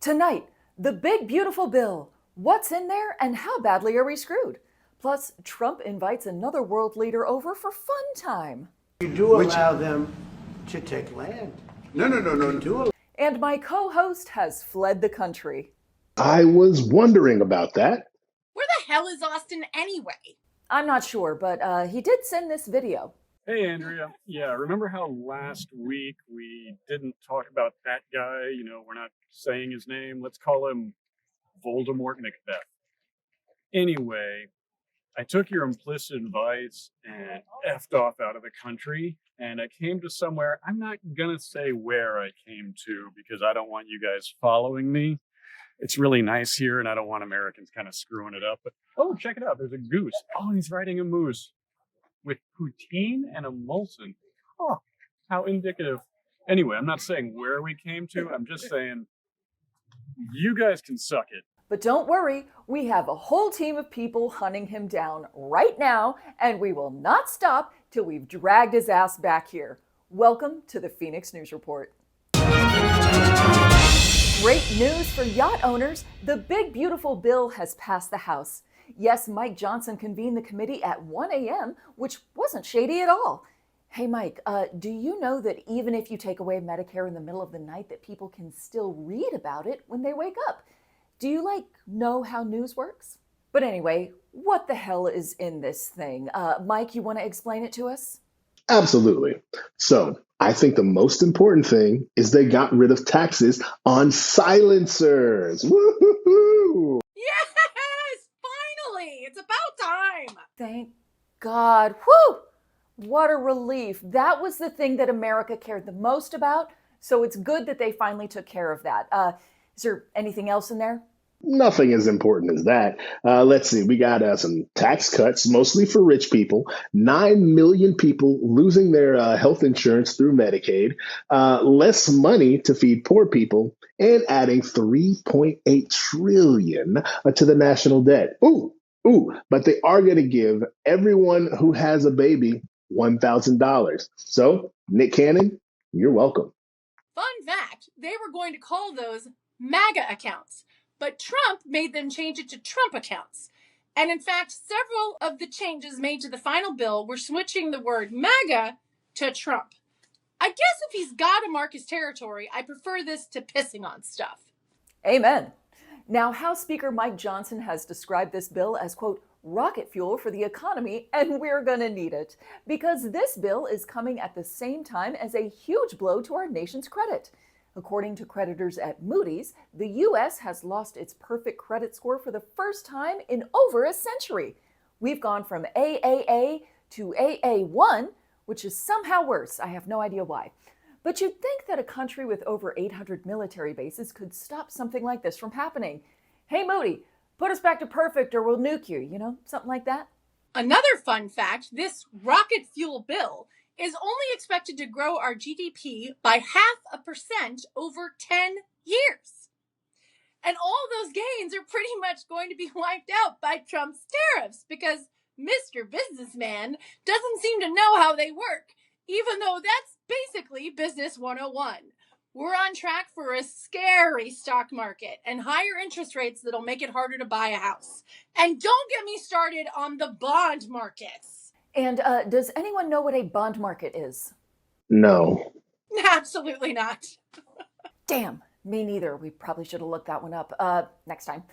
Tonight, the big beautiful bill. What's in there and how badly are we screwed? Plus, Trump invites another world leader over for fun time. You do allow them to take land. No. And my co-host has fled the country. I was wondering about that. Where the hell is Austin anyway? I'm not sure, but he did send this video. Hey, Andrea. Yeah, remember how last week we didn't talk about that guy? You know, we're not saying his name. Let's call him Voldemort Macbeth. Anyway, I took your implicit advice and effed off out of the country, and I came to somewhere. I'm not going to say where I came to because I don't want you guys following me. It's really nice here, and I don't want Americans kind of screwing it up. But, oh, check it out. There's a goose. Oh, and he's riding a moose with poutine and a Molson. Oh, how indicative. Anyway, I'm not saying where we came to. I'm just saying you guys can suck it. But don't worry, we have a whole team of people hunting him down right now, and we will not stop till we've dragged his ass back here. Welcome to the Phoenix News Report. Great news for yacht owners. The big beautiful bill has passed the House. Yes, Mike Johnson convened the committee at 1 a.m., which wasn't shady at all. Hey, Mike, do you know that even if you take away Medicare in the middle of the night, that people can still read about it when they wake up? Do you, know how news works? But anyway, what the hell is in this thing? Mike, you want to explain it to us? Absolutely. So I think the most important thing is they got rid of taxes on silencers. Woo-hoo-hoo! Yes! Finally! It's about time! Thank God. Whew! What a relief. That was the thing that America cared the most about, so it's good that they finally took care of that. Is there anything else in there? Nothing as important as that. Let's see. We got some tax cuts, mostly for rich people. 9 million people losing their health insurance through Medicaid. Less money to feed poor people, and adding $3.8 trillion to the national debt. Ooh. But they are going to give everyone who has a baby $1,000. So, Nick Cannon, you're welcome. Fun fact, they were going to call those MAGA accounts, but Trump made them change it to Trump accounts. And in fact, several of the changes made to the final bill were switching the word MAGA to Trump. I guess if he's got to mark his territory, I prefer this to pissing on stuff. Amen. Now, House Speaker Mike Johnson has described this bill as, quote, rocket fuel for the economy, and we're going to need it. Because this bill is coming at the same time as a huge blow to our nation's credit. According to creditors at Moody's, the U.S. has lost its perfect credit score for the first time in over a century. We've gone from AAA to AA1, which is somehow worse. I have no idea why. But you'd think that a country with over 800 military bases could stop something like this from happening. Hey, Moody, put us back to perfect or we'll nuke you, something like that. Another fun fact, this rocket fuel bill is only expected to grow our GDP by 0.5% over 10 years. And all those gains are pretty much going to be wiped out by Trump's tariffs because Mr. Businessman doesn't seem to know how they work, even though that's basically Business 101. We're on track for a scary stock market and higher interest rates that'll make it harder to buy a house. And don't get me started on the bond markets. And does anyone know what a bond market is? No. Absolutely not. Damn, me neither. We probably should have looked that one up. Next time.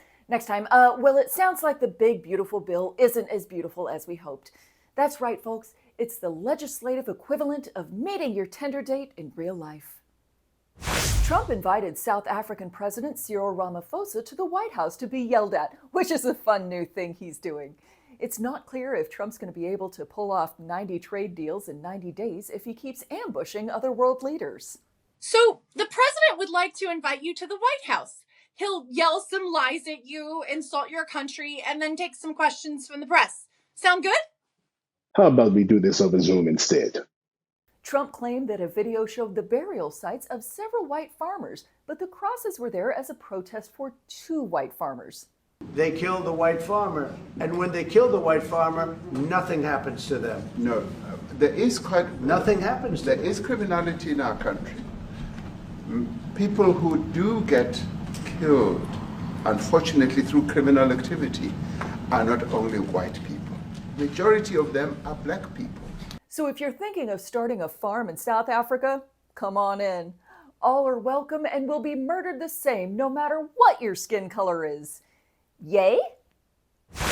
Well, it sounds like the big, beautiful bill isn't as beautiful as we hoped. That's right, folks. It's the legislative equivalent of meeting your Tinder date in real life. Trump invited South African President Cyril Ramaphosa to the White House to be yelled at, which is a fun new thing he's doing. It's not clear if Trump's going to be able to pull off 90 trade deals in 90 days if he keeps ambushing other world leaders. So the president would like to invite you to the White House. He'll yell some lies at you, insult your country, and then take some questions from the press. Sound good? How about we do this over Zoom instead? Trump claimed that a video showed the burial sites of several white farmers, but the crosses were there as a protest for 2 white farmers. They killed the white farmer, and when they kill the white farmer, nothing happens to them. No, there is nothing happens to them. There is criminality in our country. People who do get killed, unfortunately through criminal activity, are not only white people. Majority of them are black people. So if you're thinking of starting a farm in South Africa, come on in. All are welcome and will be murdered the same no matter what your skin color is. Yay?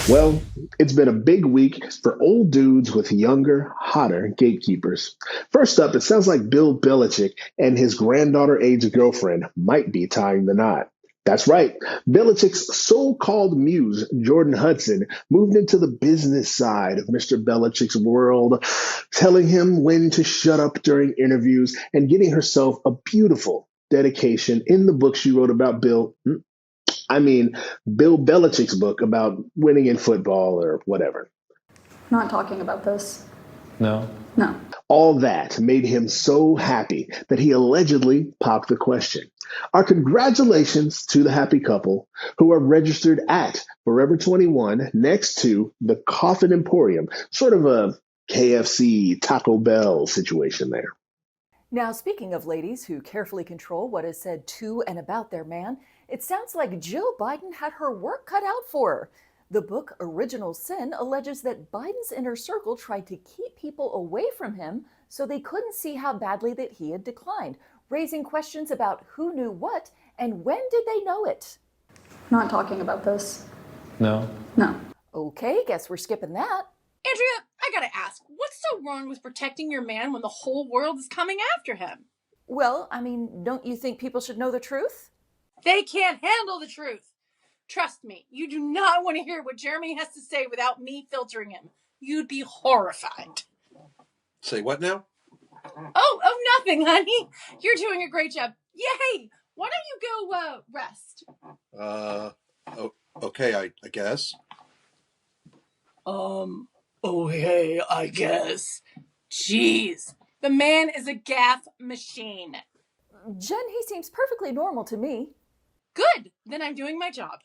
Well, it's been a big week for old dudes with younger, hotter gatekeepers. First up, it sounds like Bill Belichick and his granddaughter-age girlfriend might be tying the knot. That's right. Belichick's so-called muse, Jordan Hudson, moved into the business side of Mr. Belichick's world, telling him when to shut up during interviews and getting herself a beautiful dedication in the book she wrote about Bill Belichick's book about winning in football or whatever. Not talking about this. No. No. All that made him so happy that he allegedly popped the question. Our congratulations to the happy couple who are registered at Forever 21 next to the Coffin Emporium, sort of a KFC Taco Bell situation there. Now, speaking of ladies who carefully control what is said to and about their man, it sounds like Jill Biden had her work cut out for her. The book Original Sin alleges that Biden's inner circle tried to keep people away from him so they couldn't see how badly that he had declined, raising questions about who knew what and when did they know it. Not talking about this. No. No. Okay, guess we're skipping that. Andrea, I gotta ask, what's so wrong with protecting your man when the whole world is coming after him? Well, don't you think people should know the truth? They can't handle the truth. Trust me, you do not want to hear what Jeremy has to say without me filtering him. You'd be horrified. Say what now? Oh, nothing, honey. You're doing a great job. Yay! Why don't you go, rest? Okay, I guess. Okay, I guess. Jeez. The man is a gaffe machine. Jen, he seems perfectly normal to me. Good. Then I'm doing my job.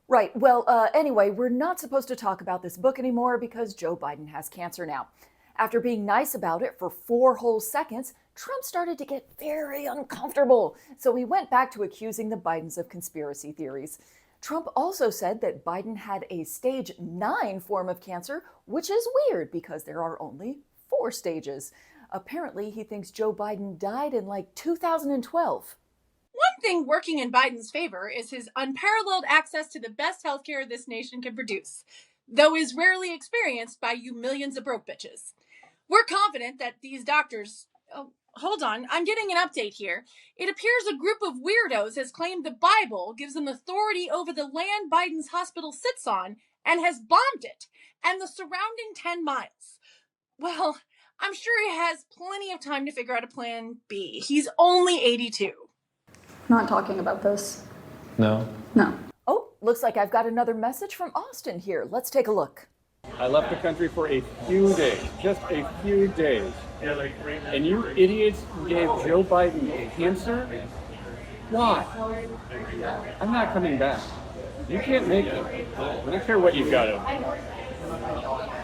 Right. Well, anyway, we're not supposed to talk about this book anymore because Joe Biden has cancer now. After being nice about it for 4 whole seconds, Trump started to get very uncomfortable. So he went back to accusing the Bidens of conspiracy theories. Trump also said that Biden had a stage 9 form of cancer, which is weird because there are only 4 stages. Apparently, he thinks Joe Biden died in like 2012. One thing working in Biden's favor is his unparalleled access to the best healthcare this nation can produce, though is rarely experienced by you millions of broke bitches. We're confident that these doctors... Oh, hold on, I'm getting an update here. It appears a group of weirdos has claimed the Bible gives them authority over the land Biden's hospital sits on and has bombed it and the surrounding 10 miles. Well, I'm sure he has plenty of time to figure out a plan B. He's only 82. Not talking about this. No. No. Oh, looks like I've got another message from Austin here. Let's take a look. I left the country for a few days, just a few days. And you idiots gave Joe Biden cancer? Why? I'm not coming back. You can't make it. I don't care what you've got over me.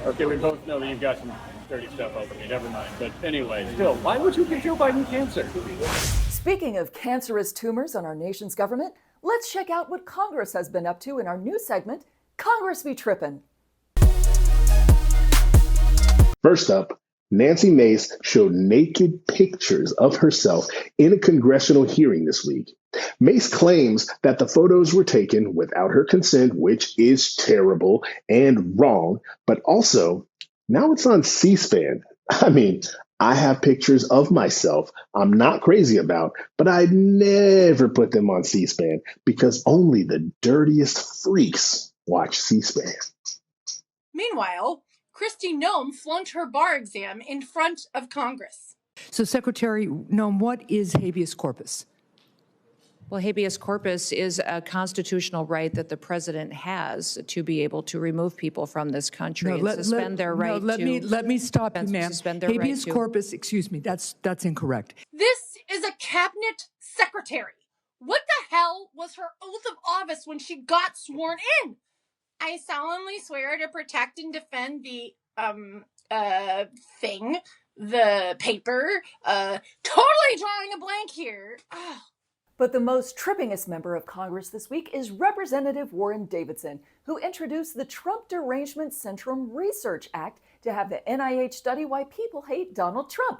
Okay, we both know that you've got some dirty stuff over me. Never mind. But anyway, still, why would you give Joe Biden cancer? Speaking of cancerous tumors on our nation's government, let's check out what Congress has been up to in our new segment, Congress be Trippin'. First up, Nancy Mace showed naked pictures of herself in a congressional hearing this week. Mace claims that the photos were taken without her consent, which is terrible and wrong, but also now it's on C-SPAN. I have pictures of myself I'm not crazy about, but I'd never put them on C-SPAN because only the dirtiest freaks watch C-SPAN. Meanwhile, Kristi Noem flunked her bar exam in front of Congress. So, Secretary Noem, what is habeas corpus? Well, habeas corpus is a constitutional right that the president has to be able to remove people from this country and suspend their right to... Let me stop you, ma'am. Habeas corpus, excuse me, that's incorrect. This is a cabinet secretary. What the hell was her oath of office when she got sworn in? I solemnly swear to protect and defend the, the paper, totally drawing a blank here. Oh. But the most trippingest member of Congress this week is Representative Warren Davidson, who introduced the Trump Derangement Syndrome Research Act to have the NIH study why people hate Donald Trump.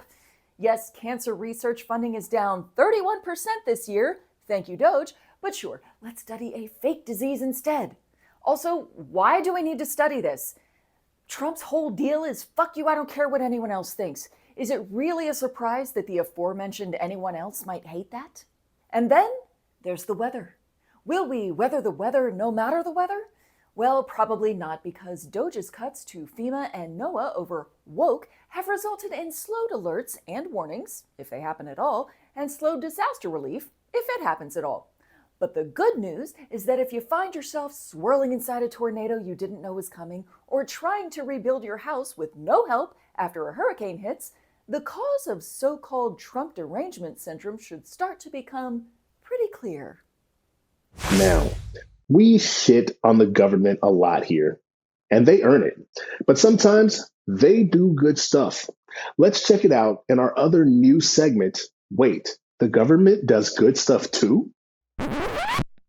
Yes, cancer research funding is down 31% this year. Thank you, Doge. But sure, let's study a fake disease instead. Also, why do we need to study this? Trump's whole deal is fuck you, I don't care what anyone else thinks. Is it really a surprise that the aforementioned anyone else might hate that? And then there's the weather. Will we weather the weather no matter the weather? Well, probably not, because Doge's cuts to FEMA and NOAA over woke have resulted in slowed alerts and warnings, if they happen at all, and slowed disaster relief, if it happens at all. But the good news is that if you find yourself swirling inside a tornado you didn't know was coming, or trying to rebuild your house with no help after a hurricane hits, the cause of so-called Trump derangement syndrome should start to become pretty clear. Now, we shit on the government a lot here, and they earn it. But sometimes they do good stuff. Let's check it out in our other new segment. Wait, the government does good stuff too?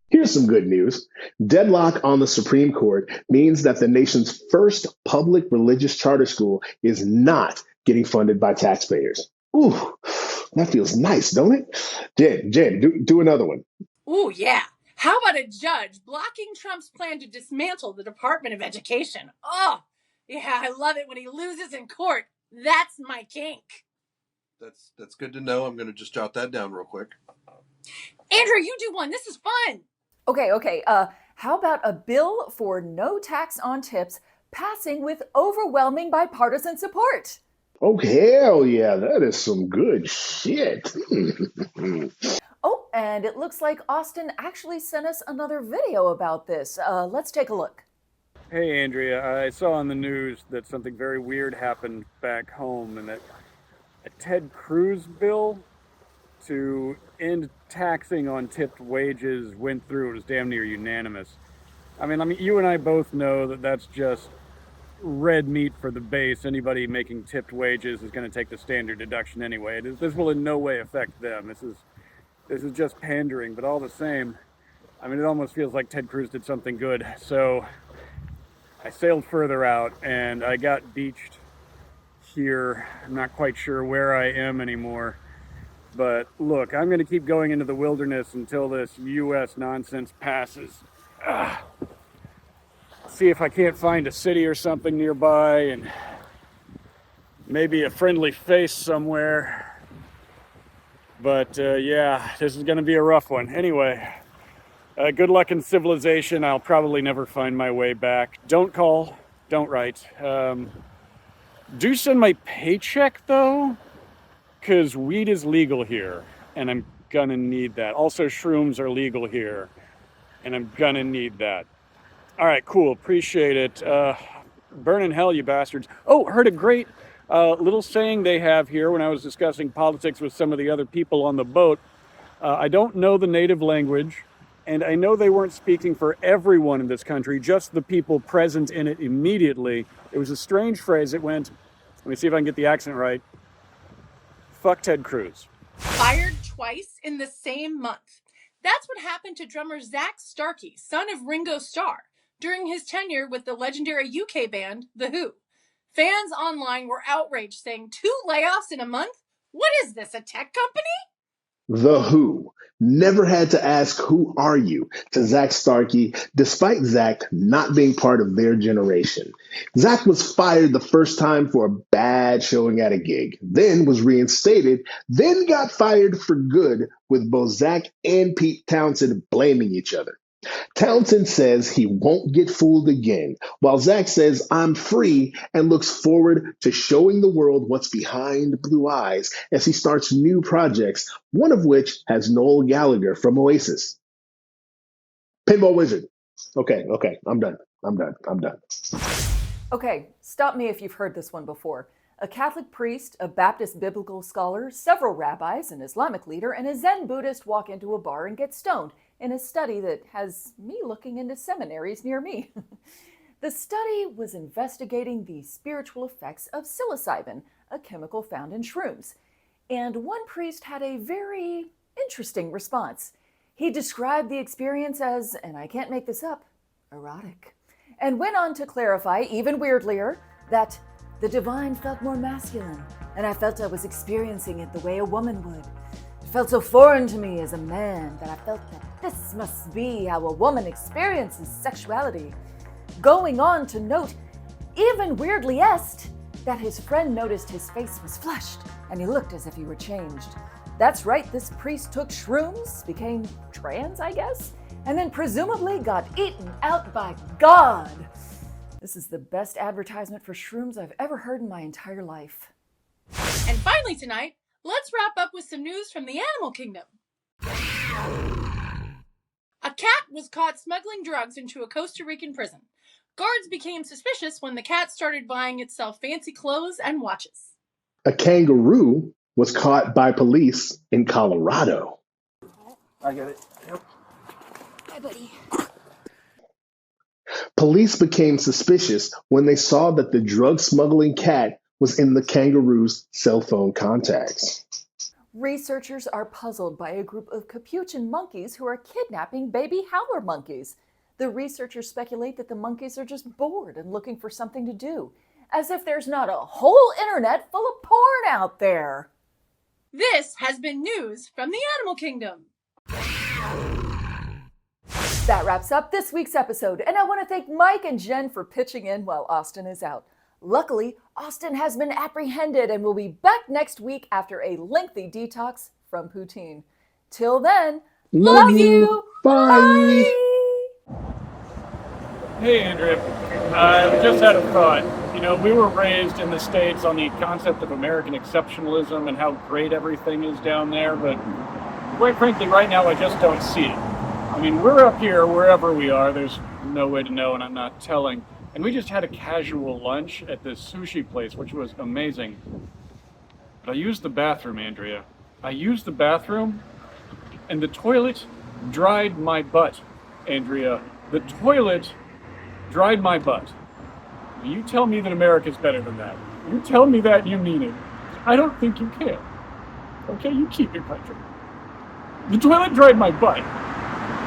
Here's some good news. Deadlock on the Supreme Court means that the nation's first public religious charter school is not getting funded by taxpayers. Ooh, that feels nice, don't it? Jen, do another one. Ooh, yeah. How about a judge blocking Trump's plan to dismantle the Department of Education? Oh, yeah, I love it when he loses in court. That's my kink. That's good to know. I'm going to just jot that down real quick. Andrew, you do one. This is fun. Okay. How about a bill for no tax on tips passing with overwhelming bipartisan support? Oh, hell yeah, that is some good shit. Oh, and it looks like Austin actually sent us another video about this. Let's take a look. Hey, Andrea, I saw on the news that something very weird happened back home, and that a Ted Cruz bill to end taxing on tipped wages went through. It was damn near unanimous. I mean, you and I both know that that's just red meat for the base. Anybody making tipped wages is going to take the standard deduction anyway. This will in no way affect them. This is just pandering, but all the same, I mean, it almost feels like Ted Cruz did something good. So I sailed further out and I got beached here. I'm not quite sure where I am anymore. But look, I'm going to keep going into the wilderness until this U.S. nonsense passes. See if I can't find a city or something nearby and maybe a friendly face somewhere. But yeah, this is going to be a rough one. Anyway, good luck in civilization. I'll probably never find my way back. Don't call, don't write. Do send my paycheck though, because weed is legal here and I'm gonna need that. Also, shrooms are legal here and I'm gonna need that. All right, cool, appreciate it. Burn in hell, you bastards. Oh, heard a great little saying they have here when I was discussing politics with some of the other people on the boat. I don't know the native language, and I know they weren't speaking for everyone in this country, just the people present in it immediately. It was a strange phrase. It went, let me see if I can get the accent right. Fuck Ted Cruz. Fired twice in the same month. That's what happened to drummer Zach Starkey, son of Ringo Starr, during his tenure with the legendary UK band, The Who. Fans online were outraged, saying 2 layoffs in a month? What is this, a tech company? The Who never had to ask, who are you, to Zach Starkey, despite Zach not being part of their generation. Zach was fired the first time for a bad showing at a gig, then was reinstated, then got fired for good, with both Zach and Pete Townsend blaming each other. Townsend says he won't get fooled again, while Zach says, I'm free, and looks forward to showing the world what's behind blue eyes as he starts new projects, one of which has Noel Gallagher from Oasis. Pinball Wizard. Okay, I'm done. Okay, stop me if you've heard this one before. A Catholic priest, a Baptist biblical scholar, several rabbis, an Islamic leader, and a Zen Buddhist walk into a bar and get stoned in a study that has me looking into seminaries near me. The study was investigating the spiritual effects of psilocybin, a chemical found in shrooms. And one priest had a very interesting response. He described the experience as, and I can't make this up, erotic, and went on to clarify, even weirdlier, that the divine felt more masculine, and I felt I was experiencing it the way a woman would. It felt so foreign to me as a man that I felt that this must be how a woman experiences sexuality. Going on to note, even weirdliest, that his friend noticed his face was flushed and he looked as if he were changed. That's right, this priest took shrooms, became trans, I guess, and then presumably got eaten out by God. This is the best advertisement for shrooms I've ever heard in my entire life. And finally tonight, let's wrap up with some news from the animal kingdom. A cat was caught smuggling drugs into a Costa Rican prison. Guards became suspicious when the cat started buying itself fancy clothes and watches. A kangaroo was caught by police in Colorado. I get it. Yep. Hi, buddy. Police became suspicious when they saw that the drug smuggling cat was in the kangaroo's cell phone contacts. Researchers are puzzled by a group of capuchin monkeys who are kidnapping baby howler monkeys. The researchers speculate that the monkeys are just bored and looking for something to do, as if there's not a whole internet full of porn out there. This has been news from the animal kingdom. That wraps up this week's episode, and I want to thank Mike and Jen for pitching in while Austin is out. Luckily, Austin has been apprehended and will be back next week after a lengthy detox from poutine. Till then, love you. Bye. Hey, Andrea. I just had a thought. You know, we were raised in the States on the concept of American exceptionalism and how great everything is down there, but quite frankly, right now, I just don't see it. I mean, we're up here, wherever we are, there's no way to know, and I'm not telling. And we just had a casual lunch at this sushi place, which was amazing. But I used the bathroom, Andrea. I used the bathroom, and the toilet dried my butt, Andrea. The toilet dried my butt. You tell me that America's better than that. You tell me that, you mean it. I don't think you can. Okay, you keep your country. The toilet dried my butt.